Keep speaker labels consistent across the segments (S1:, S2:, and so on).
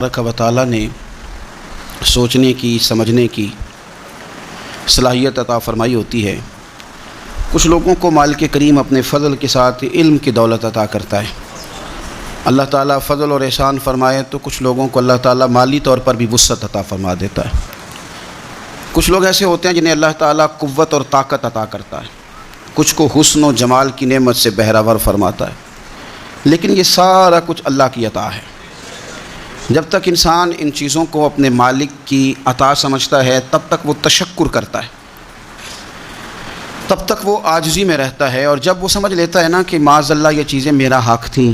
S1: तबारक व तआला ने सोचने की, समझने की सलाहियत अता फ़रमाई होती है। कुछ लोगों को मालिक करीम अपने फ़ज़ल के साथ इल्म की दौलत अता करता है। अल्लाह ताला फ़ज़ल और एहसान फ़रमाए तो कुछ लोगों को अल्लाह ताला माली तौर पर भी वुस्अत अता फ़रमा देता है। कुछ लोग ऐसे होते हैं जिन्हें अल्लाह ताला क़ुव्वत और ताकत अता करता है, कुछ को हुस्न और जमाल की नेमत से बहरावर फरमाता है। लेकिन ये सारा कुछ अल्लाह की अता है। जब तक इंसान इन चीज़ों को अपने मालिक की अता समझता है तब तक वो तशक्कुर करता है, तब तक वो आजिज़ी में रहता है। और जब वो समझ लेता है ना कि माज़अल्लाह ये चीज़ें मेरा हक़ थी,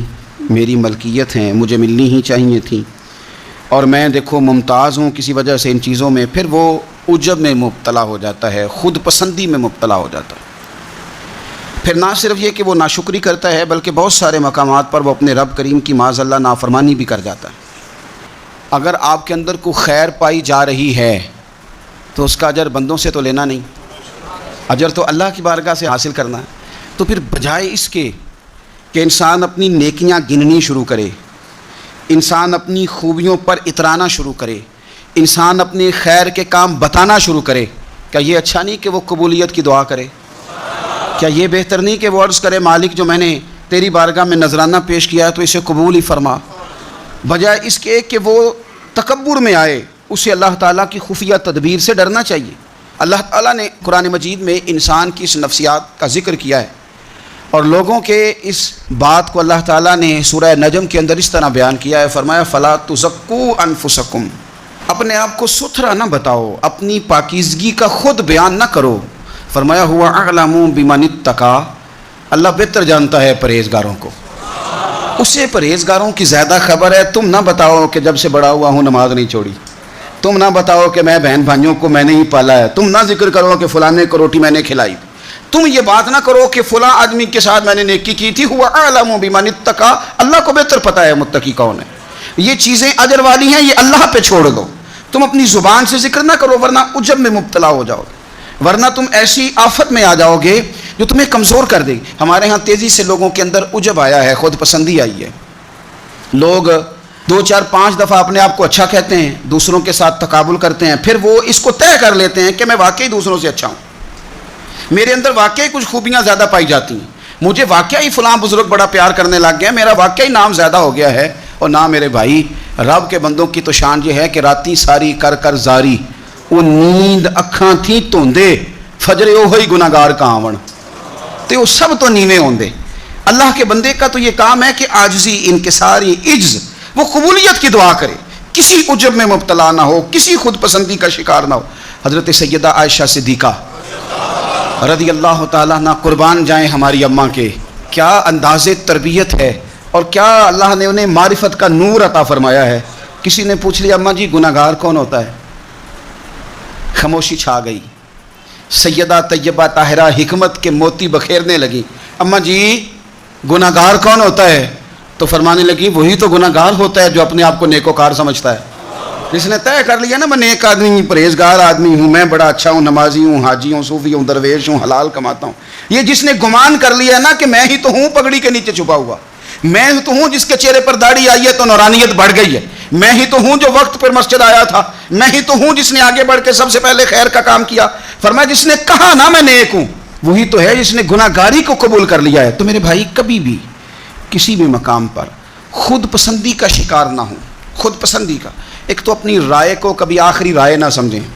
S1: मेरी मलकियत हैं, मुझे मिलनी ही चाहिए थी और मैं देखो मुमताज़ हूँ किसी वजह से इन चीज़ों में, फिर वो उजब में मुब्तला हो जाता है, ख़ुद पसंदी में मुब्तला हो जाता है। फिर ना सिर्फ ये कि वो नाशुक्री करता है बल्कि बहुत सारे मकामात पर वो अपने रब करीम की माज़अल्लाह नाफरमानी भी कर जाता है। अगर आपके अंदर कोई खैर पाई जा रही है तो उसका अजर बंदों से तो लेना नहीं, अजर तो अल्लाह की बारगाह से हासिल करना है। तो फिर बजाय इसके कि इंसान अपनी नेकियां गिननी शुरू करे, इंसान अपनी खूबियों पर इतराना शुरू करे, इंसान अपने खैर के काम बताना शुरू करे, क्या ये अच्छा नहीं कि वो कबूलियत की दुआ करे? क्या ये बेहतर नहीं कि वो अर्ज़ करे मालिक जो मैंने तेरी बारगाह में नजराना पेश किया है तो इसे कबूल ही फरमा? बजाय इसके कि वो तकब्बुर में आए, उसे अल्लाह ताला की खुफिया तदबीर से डरना चाहिए। अल्लाह ताला ने कुरान मजीद में इंसान की इस नफ्सियात का ज़िक्र किया है और लोगों के इस बात को अल्लाह ताला ने सूरह नजम के अंदर इस तरह बयान किया है, फरमाया फ़ला तुज़क्कू अनफुसकुम, अपने आप को सुथरा ना बताओ, अपनी पाकीज़गी का ख़ुद बयान ना करो। फरमाया हुआ अअलमु बिमनित्तका, अल्लाह बेहतर जानता है परहेज़गारों को, उसे परहेज़गारों की ज़्यादा खबर है। तुम ना बताओ कि जब से बड़ा हुआ हूँ नमाज नहीं छोड़ी, तुम ना बताओ कि मैं बहन भाइयों को मैंने ही पाला है, तुम ना जिक्र करो कि फ़लाने को रोटी मैंने खिलाई, तुम ये बात ना करो कि फ़लाँ आदमी के साथ मैंने नेकी की थी। हुआ अअलमु बिमनित्तका, अल्लाह को बेहतर पता है मुत्तकी कौन है। ये चीज़ें अजर वाली हैं, ये अल्लाह पे छोड़ दो। तुम अपनी ज़ुबान से जिक्र ना करो वरना उजब में मुब्तला हो जाओगे, वरना तुम ऐसी आफत में आ जाओगे जो तुम्हें कमज़ोर कर देगी। हमारे यहाँ तेज़ी से लोगों के अंदर उजब आया है, ख़ुद पसंदी आई है। लोग 2, 4, 5 दफ़ा अपने आप को अच्छा कहते हैं, दूसरों के साथ तकाबुल करते हैं, फिर वो इसको तय कर लेते हैं कि मैं वाकई दूसरों से अच्छा हूँ, मेरे अंदर वाकई कुछ खूबियाँ ज़्यादा पाई जाती हैं, मुझे वाकई फ़लाँ बुज़ुर्ग बड़ा प्यार करने लग गया, मेरा वाकई नाम ज़्यादा हो गया है। और ना मेरे भाई, रब के बंदों की तो शान ये है कि राती सारी कर कर जारी, वो नींद अखां थी धोंदे, फजरे ओह ही गुनाहगार का आवन, तो वो सब तो नीवे होंदे। अल्लाह के बंदे का तो ये काम है कि आजिज़ी, इनकिसारी, इज्ज़, वो कबूलियत की दुआ करे, किसी उजब में मुब्तला ना हो, किसी खुद पसंदी का शिकार ना हो। हज़रत सैयदा आयशा सिद्दीक़ा रज़ी अल्लाह ताला अन्हा, कुर्बान जाएँ हमारी अम्मा के, क्या अंदाज़े तरबियत है और क्या अल्लाह ने उन्हें मारिफत का नूर अता फरमाया है। किसी ने पूछ लिया अम्मा जी गुनाहगार कौन होता है? खामोशी छा गई। सैयदा तैयबा ताहिरा हिकमत के मोती बखेरने लगी, अम्मा जी गुनाहगार कौन होता है? तो फरमाने लगी वही तो गुनाहगार होता है जो अपने आप को नेकोकार समझता है, जिसने तय कर लिया ना मैं नेक आदमी, परहेजगार आदमी हूँ, मैं बड़ा अच्छा हूँ, नमाजी हूँ, हाजी हूँ, सूफी हूँ, दरवेश हूँ, हलाल कमाता हूँ। ये जिसने गुमान कर लिया ना कि मैं ही तो हूँ पगड़ी के नीचे छुपा हुआ, मैं तो हूँ जिसके चेहरे पर दाढ़ी आई है तो नौरानियत बढ़ गई है, मैं ही तो हूँ जो वक्त पर मस्जिद आया था, मैं ही तो हूँ जिसने आगे बढ़ के सबसे पहले खैर का काम किया। फरमाया जिसने कहा ना मैं नेक हूँ वही तो है जिसने गुनाहगारी को कबूल कर लिया है। तो मेरे भाई कभी भी किसी भी मकाम पर खुद पसंदी का शिकार ना हो। खुद पसंदी का, एक तो अपनी राय को कभी आखिरी राय ना समझें।